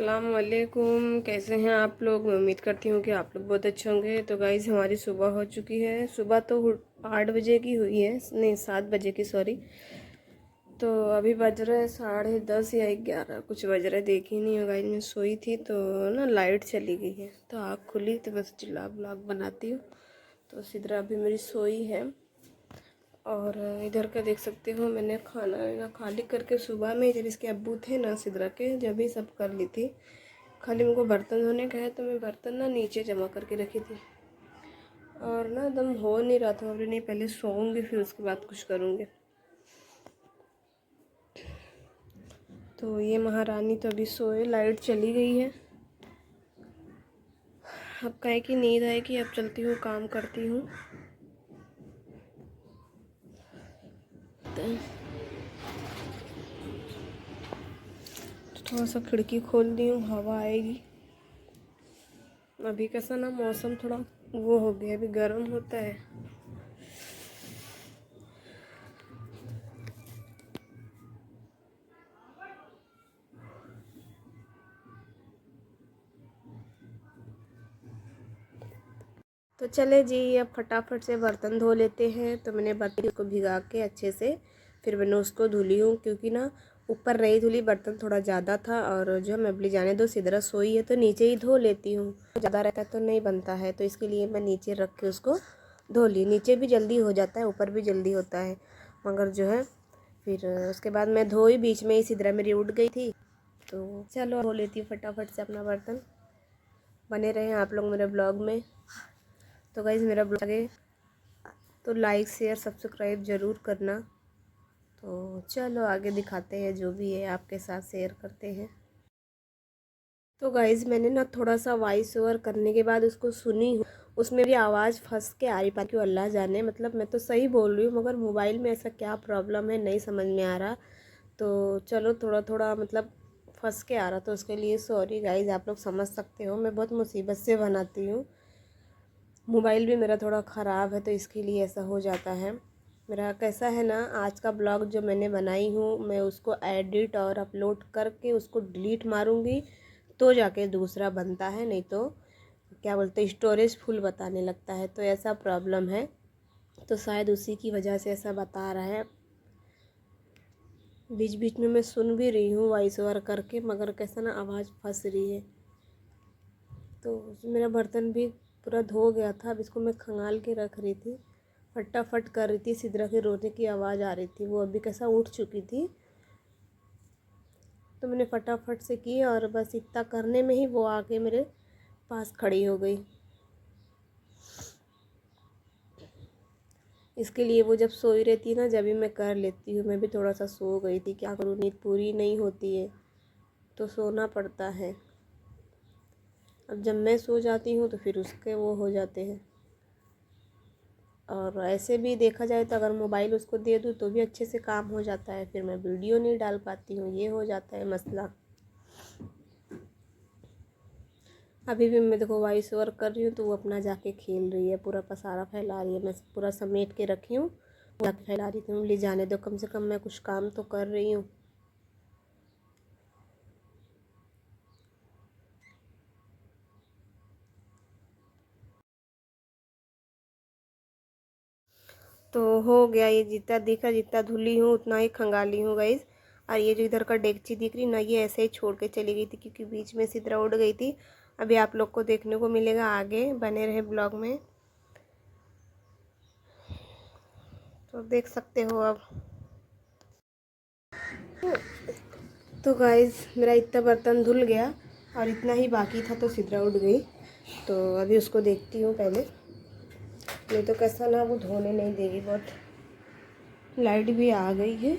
अस्सलाम वालेकुम। कैसे हैं आप लोग? मैं उम्मीद करती हूँ कि आप लोग बहुत अच्छे होंगे। तो गाइज़ हमारी सुबह हो चुकी है। सुबह तो 8 बजे की हुई है, नहीं 7 बजे की, सॉरी। तो अभी बज रहे हैं 10:30 या 11 कुछ बज रहे, देखी नहीं हो गाइज। मैं सोई थी तो ना लाइट चली गई है, तो आँख खुली तो बस चिल्ला ब्लॉग बनाती हूँ। तो सिद्रा अभी मेरी सोई है। और इधर का देख सकते हो, मैंने खाना ना खाली करके सुबह में जब इसके अब्बू थे ना सिद्रा के, जब ही सब कर ली थी। खाली मुझको बर्तन धोने का है तो मैं बर्तन ना नीचे जमा करके रखी थी। और ना एकदम हो नहीं रहा था, अभी नहीं, पहले सोऊंगी फिर उसके बाद कुछ करूँगी। तो ये महारानी तो अभी सोए, लाइट चली गई है। अब कहे कि नींद है कि अब चलती हूँ, काम करती हूँ। तो थोड़ा सा खिड़की खोल दी हूँ, हवा आएगी। अभी कैसा ना मौसम थोड़ा वो हो गया, अभी गर्म होता है। तो चले जी, अब फटाफट से बर्तन धो लेते हैं। तो मैंने बर्तन को भिगा के अच्छे से फिर मैंने उसको धुली हूँ, क्योंकि ना ऊपर नहीं धुली, बर्तन थोड़ा ज़्यादा था। और जो मैं अबली जाने दो सिद्रा सोई है तो नीचे ही धो लेती हूँ, ज़्यादा रहता है तो नहीं बनता है, तो इसके लिए मैं नीचे रख के उसको धो ली। नीचे भी जल्दी हो जाता है, ऊपर भी जल्दी होता है, मगर जो है फिर उसके बाद मैं धोई, बीच में ही सिद्रा मेरी उठ गई थी। तो चलो धो लेती हूँ फटाफट से अपना बर्तन। बने रहे आप लोग मेरे ब्लॉग में। तो गाइज़ मेरा ब्लॉग है तो लाइक शेयर सब्सक्राइब ज़रूर करना। तो चलो आगे दिखाते हैं, जो भी है आपके साथ शेयर करते हैं। तो गाइज़ मैंने ना थोड़ा सा वॉइस ओवर करने के बाद उसको सुनी हूँ, उसमें भी आवाज़ फंस के आ रही, बाकी अल्लाह जाने, मतलब मैं तो सही बोल रही हूँ मगर मोबाइल में ऐसा क्या प्रॉब्लम है नहीं समझ में आ रहा। तो चलो थोड़ा थोड़ा मतलब फंस के आ रहा, तो उसके लिए सॉरी गाइज़, आप लोग समझ सकते हो, मैं बहुत मुसीबत से बनाती हूँ। मोबाइल भी मेरा थोड़ा ख़राब है तो इसके लिए ऐसा हो जाता है। मेरा कैसा है ना, आज का ब्लॉग जो मैंने बनाई हूँ मैं उसको एडिट और अपलोड करके उसको डिलीट मारूँगी तो जाके दूसरा बनता है, नहीं तो क्या बोलते स्टोरेज फुल बताने लगता है, तो ऐसा प्रॉब्लम है। तो शायद उसी की वजह से ऐसा बता रहा है। बीच बीच में मैं सुन भी रही हूँ वॉइस ओवर करके, मगर कैसा ना आवाज़ फंस रही है। तो मेरा बर्तन भी पूरा धो गया था, अब इसको मैं खंगाल के रख रही थी, फटाफट कर रही थी। सिद्रा के रोने की आवाज़ आ रही थी, वो अभी कैसा उठ चुकी थी, तो मैंने फटाफट से की और बस इतना करने में ही वो आके मेरे पास खड़ी हो गई। इसके लिए वो जब सोई रहती है ना, जब भी मैं कर लेती हूँ। मैं भी थोड़ा सा सो गई थी, क्या करूँ, नींद पूरी नहीं होती है तो सोना पड़ता है। अब जब मैं सो जाती हूँ तो फिर उसके वो हो जाते हैं। और ऐसे भी देखा जाए तो अगर मोबाइल उसको दे दूँ तो भी अच्छे से काम हो जाता है, फिर मैं वीडियो नहीं डाल पाती हूँ, ये हो जाता है मसला। अभी भी मैं देखो वॉइस ओवर कर रही हूँ तो वो अपना जाके खेल रही है, पूरा पसारा फैला रही है। मैं पूरा समेट के रखी हूँ, जाके फैला रही थी। ले जाने दो, कम से कम मैं कुछ काम तो कर रही हूँ। तो हो गया, ये जितना दिखा, जितना धुली हूँ उतना ही खंगाली हूँ गाइज़। और ये जो इधर का डेगची दिख रही ना, ये ऐसे ही छोड़ के चली गई थी क्योंकि बीच में सिद्रा उड़ गई थी। अभी आप लोग को देखने को मिलेगा, आगे बने रहे ब्लॉग में, तो देख सकते हो अब। तो गाइज़ मेरा इतना बर्तन धुल गया और इतना ही बाकी था तो सिद्रा उड़ गई। तो अभी उसको देखती हूँ पहले, नहीं तो कैसा ना वो धोने नहीं देगी बहुत। लाइट भी आ गई है,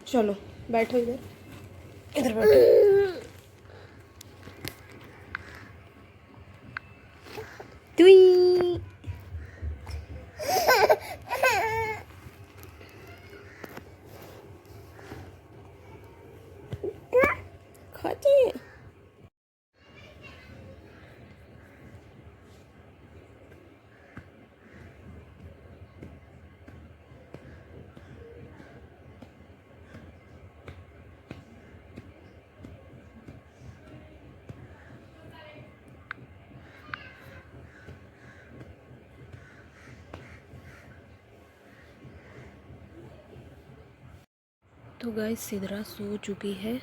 चलो बैठो इधर, इधर बैठो। तुई खाते हैं। तो गाइस सिद्रा सो चुकी है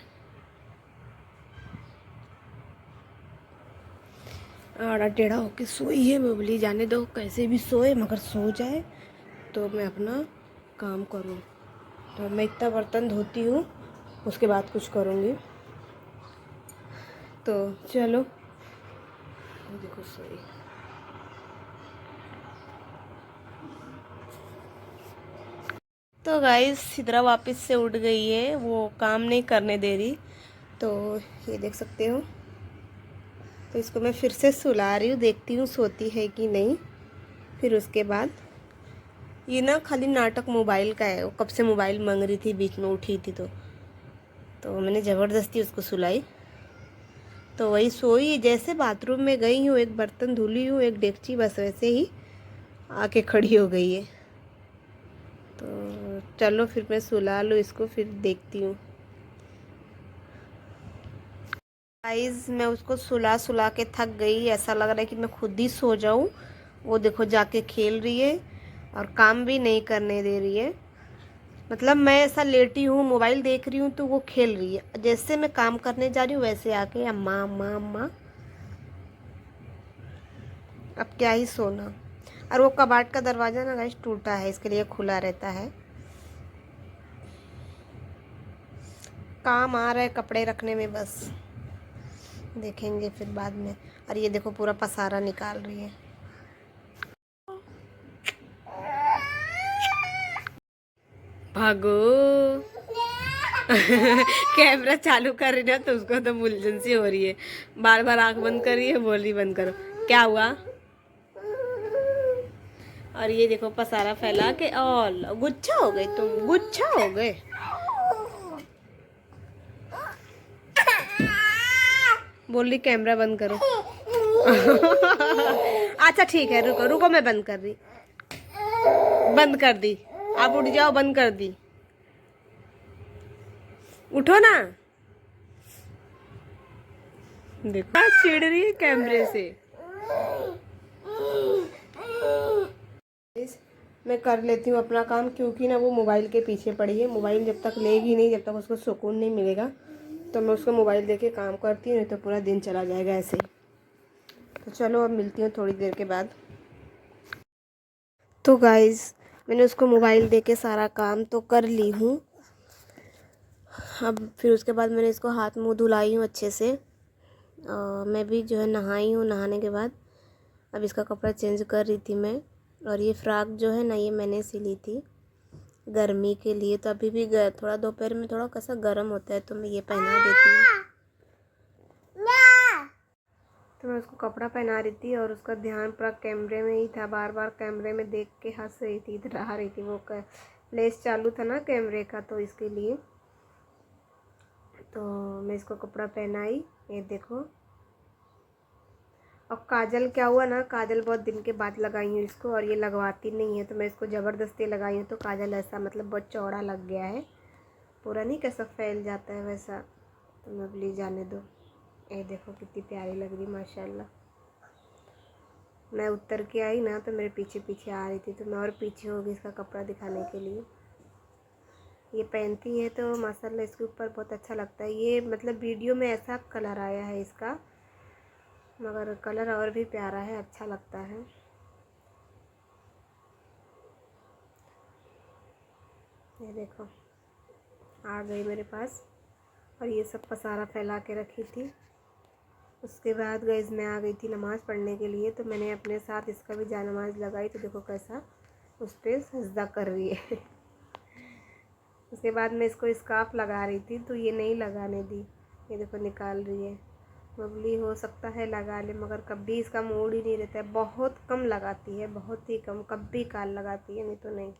आड़ा टेढ़ा होके सोई है। मैं बोली जाने दो, कैसे भी सोए मगर सो जाए तो मैं अपना काम करूं। तो मैं इतना बर्तन धोती हूँ, उसके बाद कुछ करूँगी। तो चलो, देखो सोई। तो गाइस सिद्रा वापस से उठ गई है, वो काम नहीं करने दे रही। तो ये देख सकते हो। तो इसको मैं फिर से सुला रही हूँ, देखती हूँ सोती है कि नहीं। फिर उसके बाद ये ना खाली नाटक मोबाइल का है। वो कब से मोबाइल मांग रही थी, बीच में उठी थी तो मैंने ज़बरदस्ती उसको सुलाई। तो वही सोई। जैसे बाथरूम में गई हूँ, एक बर्तन धुली हूँ, एक डेगची, बस वैसे ही आके खड़ी हो गई है। तो चलो फिर मैं सुला लूँ इसको, फिर देखती हूँ। गाइस मैं उसको सुला के थक गई। ऐसा लग रहा है कि मैं खुद ही सो जाऊँ। वो देखो जाके खेल रही है और काम भी नहीं करने दे रही है। मतलब मैं ऐसा लेटी हूँ, मोबाइल देख रही हूँ, तो वो खेल रही है। जैसे मैं काम करने जा रही हूँ वैसे आके अम्मा अम्मा अम्मा। अब क्या ही सोना। और वो कबाड़ का दरवाज़ा ना गाइस टूटा है, इसके लिए खुला रहता है। काम आ रहा है कपड़े रखने में, बस देखेंगे फिर बाद में। और ये देखो पूरा पसारा निकाल रही है। भागो। कैमरा चालू कर रही ना तो उसको तो उलझन सी हो रही है। बार बार आंख बंद कर रही है, बोल रही बंद करो। क्या हुआ? और ये देखो पसारा फैला के, और गुच्छा हो गए, तुम गुच्छा हो गए। बोल रही कैमरा बंद करो। अच्छा ठीक है, रुको रुको, मैं बंद कर रही। बंद कर दी। आप उठ जाओ, बंद कर दी। उठो ना। देखो चिढ़ रही है कैमरे से। मैं कर लेती हूँ अपना काम, क्योंकि ना वो मोबाइल के पीछे पड़ी है। मोबाइल जब तक लेगी नहीं, जब तक उसको सुकून नहीं मिलेगा, तो मैं उसको मोबाइल देके काम करती हूँ, नहीं तो पूरा दिन चला जाएगा ऐसे ही। तो चलो अब मिलती हूँ थोड़ी देर के बाद। तो गाइस मैंने उसको मोबाइल देके सारा काम तो कर ली हूँ। अब फिर उसके बाद मैंने इसको हाथ मुँह धुलाई हूँ अच्छे से। मैं भी जो है नहाई हूँ। नहाने के बाद अब इसका कपड़ा चेंज कर रही थी मैं। और ये फ्रॉक जो है ना, ये मैंने सिली थी गर्मी के लिए। तो अभी भी थोड़ा दोपहर में थोड़ा कैसा गर्म होता है, तो मैं ये पहना देती हूँ। तो मैं उसको कपड़ा पहना रही थी और उसका ध्यान पूरा कैमरे में ही था। बार बार कैमरे में देख के हंस रही थी, इधर आ रही थी। वो फ्लैश चालू था ना कैमरे का, तो इसके लिए। तो मैं इसको कपड़ा पहनाई, ये देखो। और काजल क्या हुआ ना, काजल बहुत दिन के बाद लगाई हूँ इसको, और ये लगवाती नहीं है, तो मैं इसको ज़बरदस्ती लगाई हूँ। तो काजल ऐसा मतलब बहुत चौड़ा लग गया है, पूरा नहीं कैसा फैल जाता है वैसा। तो मैं बोली जाने दो। ये देखो कितनी प्यारी लग रही माशाल्लाह। मैं उतर के आई ना तो मेरे पीछे पीछे आ रही थी, तो मैं और पीछे हो गई इसका कपड़ा दिखाने के लिए। ये पहनती है तो माशाल्लाह इसके ऊपर बहुत अच्छा लगता है। ये मतलब वीडियो में ऐसा कलर आया है इसका, मगर कलर और भी प्यारा है, अच्छा लगता है। ये देखो आ गई मेरे पास। और ये सब पसारा फैला के रखी थी। उसके बाद गैस मैं आ गई थी नमाज़ पढ़ने के लिए, तो मैंने अपने साथ इसका भी जानमाज़ लगाई। तो देखो कैसा उस पर सजदा कर रही है। उसके बाद मैं इसको स्कार्फ लगा रही थी, तो ये नहीं लगाने दी। ये देखो निकाल रही है। बबली हो सकता है लगा ले, मगर कभी इसका मूड ही नहीं रहता है। बहुत कम लगाती है, बहुत ही कम, कभी काल लगाती है, नहीं तो नहीं।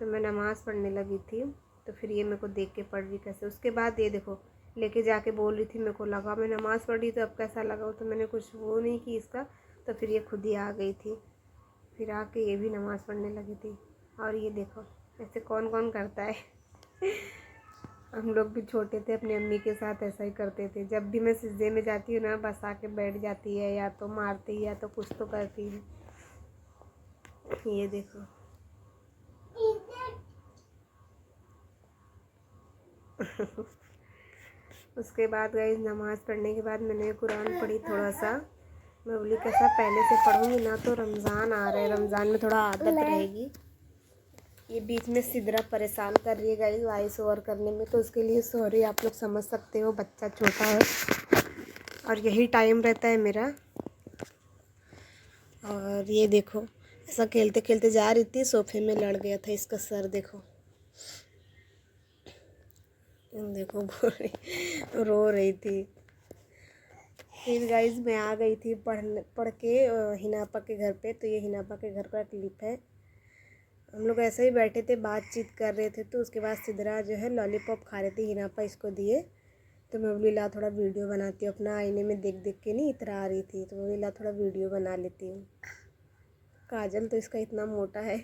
तो मैं नमाज़ पढ़ने लगी थी, तो फिर ये मेरे को देख के पढ़ रही कैसे। उसके बाद ये देखो लेके जाके बोल रही थी मेरे को लगा, मैं नमाज़ पढ़ रही तो अब कैसा लगा। तो मैंने कुछ वो नहीं की इसका, तो फिर ये खुद ही आ गई थी। फिर आके ये भी नमाज़ पढ़ने लगी थी। और ये देखो ऐसे कौन कौन करता है। हम लोग भी छोटे थे, अपनी अम्मी के साथ ऐसा ही करते थे। जब भी मैं सिजदे में जाती हूँ ना, बस आके बैठ जाती है, या तो मारती है या तो कुछ तो करती है। ये देखो उसके बाद गई नमाज़ पढ़ने के बाद मैंने कुरान पढ़ी थोड़ा सा। मैं बोली कैसा पहले से पढ़ूँगी ना, तो रमज़ान आ रहा है, रमज़ान में थोड़ा आदत रहेगी। ये बीच में सिदरा परेशान कर रही है गाइस वॉइस ओवर करने में, तो उसके लिए सॉरी, आप लोग समझ सकते हो, बच्चा छोटा है और यही टाइम रहता है मेरा। और ये देखो ऐसा खेलते खेलते जा रही थी, सोफे में लड़ गया था इसका सर, देखो देखो रो रही थी। फिर गाइस मैं आ गई थी पढ़ के हिनापा के घर पे। तो ये हिनापा के घर का क्लिप है। हम लोग ऐसे ही बैठे थे, बातचीत कर रहे थे, तो उसके बाद सिदरा जो है लॉलीपॉप खा रही थी, हिनापा इसको दिए। तो मैं बोली ला थोड़ा वीडियो बनाती हूँ, अपना आईने में देख देख के नहीं इतरा रही थी, तो मैं बोली ला थोड़ा वीडियो बना लेती हूँ। काजल तो इसका इतना मोटा है।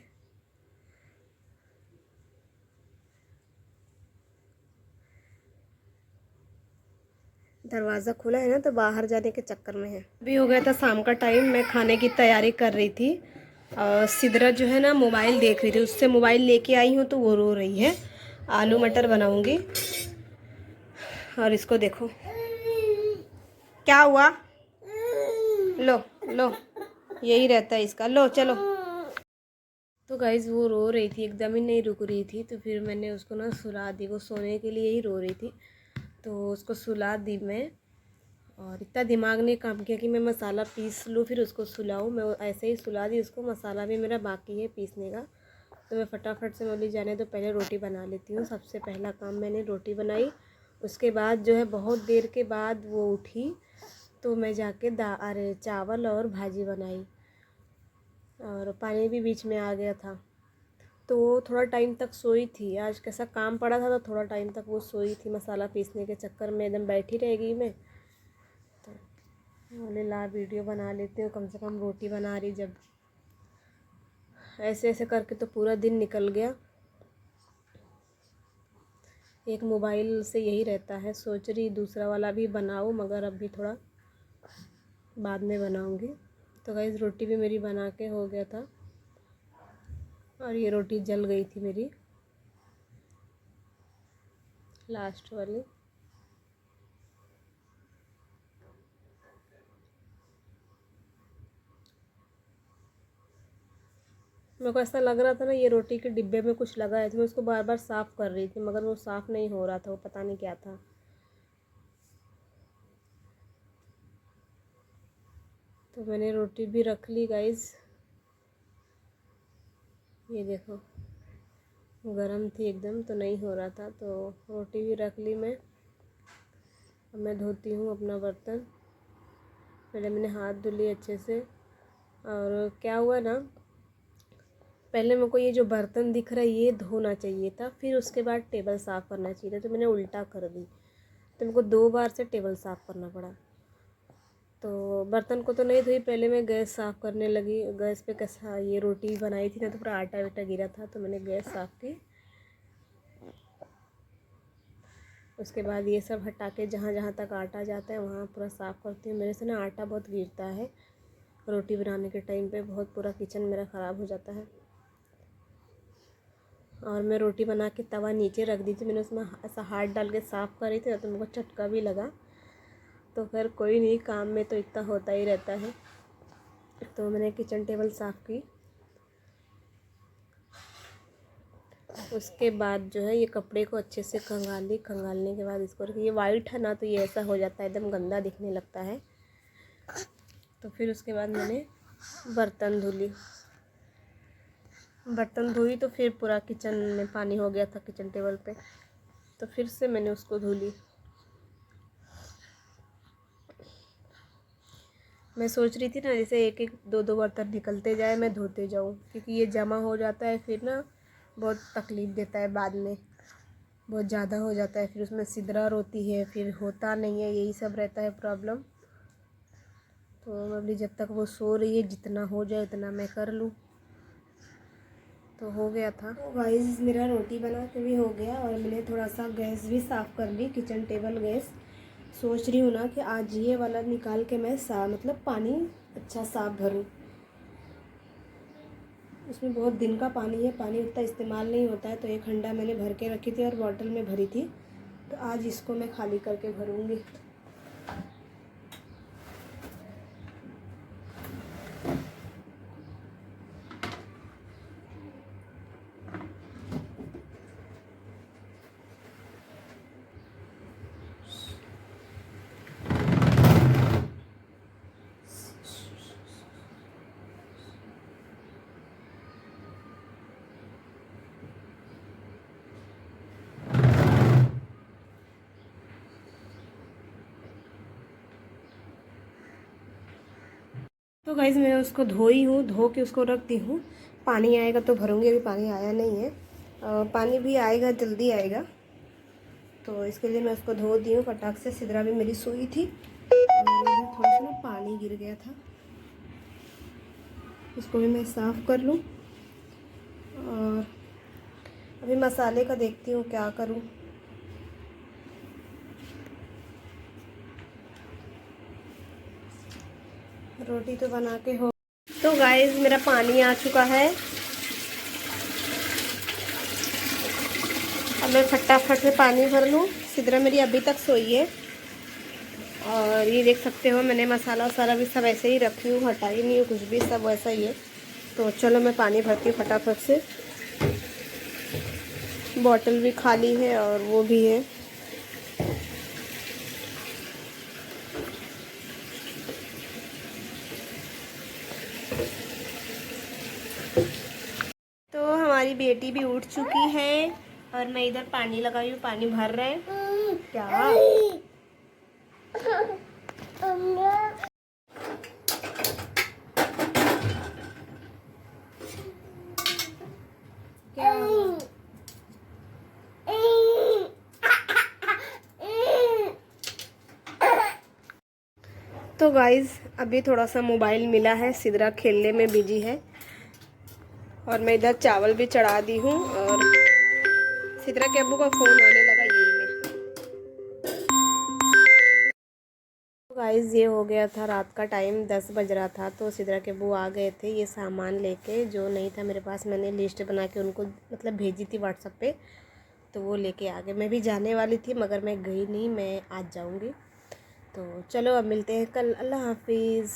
दरवाज़ा खुला है ना, तो बाहर जाने के चक्कर में है। अभी हो गया था शाम का टाइम, मैं खाने की तैयारी कर रही थी। सिदरा जो है ना मोबाइल देख रही थी, उससे मोबाइल लेके आई हूँ तो वो रो रही है। आलू मटर बनाऊंगी। और इसको देखो क्या हुआ, लो लो, यही रहता है इसका, लो चलो। तो गाइज़ वो रो रही थी, एकदम ही नहीं रुक रही थी, तो फिर मैंने उसको ना सुला दी। वो सोने के लिए ही रो रही थी, तो उसको सुला दी मैं। और इतना दिमाग ने काम किया कि मैं मसाला पीस लूँ फिर उसको सुलाऊँ। मैं ऐसे ही सुला दी उसको, मसाला भी मेरा बाकी है पीसने का। तो मैं फटाफट से बोली जाने तो पहले रोटी बना लेती हूँ। सबसे पहला काम मैंने रोटी बनाई। उसके बाद जो है बहुत देर के बाद वो उठी, तो मैं जाके अरे चावल और भाजी बनाई। और पानी भी बीच में आ गया था, तो वो थोड़ा टाइम तक सोई थी। आज कैसा काम पड़ा था, तो थोड़ा टाइम तक वो सोई थी, मसाला पीसने के चक्कर में एकदम बैठी रहेगी मैं। तो बोले ला वीडियो बना लेती हूँ, कम से कम रोटी बना रही जब। ऐसे ऐसे करके तो पूरा दिन निकल गया। एक मोबाइल से यही रहता है, सोच रही दूसरा वाला भी बनाऊँ, मगर अभी थोड़ा बाद में बनाऊँगी। तो गाइस रोटी भी मेरी बना के हो गया था, और ये रोटी जल गई थी मेरी लास्ट वाली। मेरे को ऐसा लग रहा था ना ये रोटी के डिब्बे में कुछ लगा है, तो मैं उसको बार बार साफ़ कर रही थी, मगर वो साफ़ नहीं हो रहा था, वो पता नहीं क्या था। तो मैंने रोटी भी रख ली गाइस, ये देखो गरम थी एकदम, तो नहीं हो रहा था, तो रोटी भी रख ली मैं। अब मैं धोती हूँ अपना बर्तन। पहले मैंने हाथ धो लिए अच्छे से। और क्या हुआ ना, पहले मेरे को ये जो बर्तन दिख रहा है ये धोना चाहिए था, फिर उसके बाद टेबल साफ़ करना चाहिए था, तो मैंने उल्टा कर दी। तो मेरे को 2 बार से टेबल साफ़ करना पड़ा। तो बर्तन को तो नहीं धोई, पहले मैं गैस साफ़ करने लगी। गैस पे कैसा ये रोटी बनाई थी ना, तो पूरा आटा वाटा गिरा था, तो मैंने गैस साफ़ की। उसके बाद ये सब हटा के जहाँ जहाँ तक आटा जाता है वहाँ पूरा साफ़ करती हूँ। मेरे से ना आटा बहुत गिरता है रोटी बनाने के टाइम पे, बहुत पूरा किचन मेरा ख़राब हो जाता है। और मैं रोटी बना के तवा नीचे रख दी थी, मैंने उसमें ऐसा हाथ डाल के साफ़ करी थी, तो मेरे को झटका भी लगा। तो खैर कोई नहीं, काम में तो इतना होता ही रहता है। तो मैंने किचन टेबल साफ़ की। उसके बाद जो है ये कपड़े को अच्छे से खंगाल ली। खंगालने के बाद इसको ये वाइट है ना, तो ये ऐसा हो जाता है, एकदम गंदा दिखने लगता है। तो फिर उसके बाद मैंने बर्तन धुली। बर्तन धोई तो फिर पूरा किचन में पानी हो गया था किचन टेबल पे, तो फिर से मैंने उसको धुली। मैं सोच रही थी ना जैसे एक एक दो दो बर्तन निकलते जाए, मैं धोते जाऊँ, क्योंकि ये जमा हो जाता है फिर ना बहुत तकलीफ़ देता है बाद में, बहुत ज़्यादा हो जाता है, फिर उसमें सिदरा रोती है, फिर होता नहीं है, यही सब रहता है प्रॉब्लम। तो मैं बोली जब तक वो सो रही है जितना हो जाए उतना मैं कर लूँ। तो हो गया था। तो गाइस मेरा रोटी बना के भी हो गया, और मैंने थोड़ा सा गैस भी साफ़ कर ली, किचन टेबल गैस। सोच रही हूँ ना कि आज ये वाला निकाल के मैं मतलब पानी अच्छा साफ़ भरूँ। उसमें बहुत दिन का पानी है, पानी उतना इस्तेमाल नहीं होता है, तो एक हंडा मैंने भर के रखी थी और बॉटल में भरी थी, तो आज इसको मैं खाली करके भरूंगी। तो गाइज़ मैं उसको धोई हूँ, धो के उसको रख दी हूँ। पानी आएगा तो भरूंगी, अभी पानी आया नहीं है। पानी भी आएगा, जल्दी आएगा। तो इसके लिए मैं उसको धो दी हूँ फटाक से। सिद्रा भी मेरी सोई थी और इधर थोड़ा सा ना पानी गिर गया था, इसको भी मैं साफ़ कर लूँ। और अभी मसाले का देखती हूँ क्या करूँ। रोटी तो बना के हो। तो गाइस मेरा पानी आ चुका है। अब मैं फटाफट से पानी भर लूँ। सिद्रा मेरी अभी तक सोई है। और ये देख सकते हो मैंने मसाला वसाला भी सब ऐसे ही रखी हूँ, हटाई नहीं हूँ कुछ भी, सब वैसा ही है। तो चलो मैं पानी भरती हूँ फटाफट से। बॉटल भी खाली है और वो भी है। तो हमारी बेटी भी उठ चुकी है और मैं इधर पानी लगाई हूँ, पानी भर रहे हैं। क्या तो गाइज़ अभी थोड़ा सा मोबाइल मिला है, सिद्रा खेलने में बिजी है और मैं इधर चावल भी चढ़ा दी हूँ। और सिद्रा के अब्बू का फ़ोन आने लगा यही में। तो गाइज़ ये हो गया था रात का टाइम, 10 बज रहा था। तो सिद्रा के अब्बू आ गए थे ये सामान लेके, जो नहीं था मेरे पास। मैंने लिस्ट बना के उनको मतलब भेजी थी व्हाट्सएप पे, तो वो लेके आ गए। मैं भी जाने वाली थी मगर मैं गई नहीं, मैं आज जाऊँगी। तो चलो अब मिलते हैं कल। अल्लाह हाफिज़।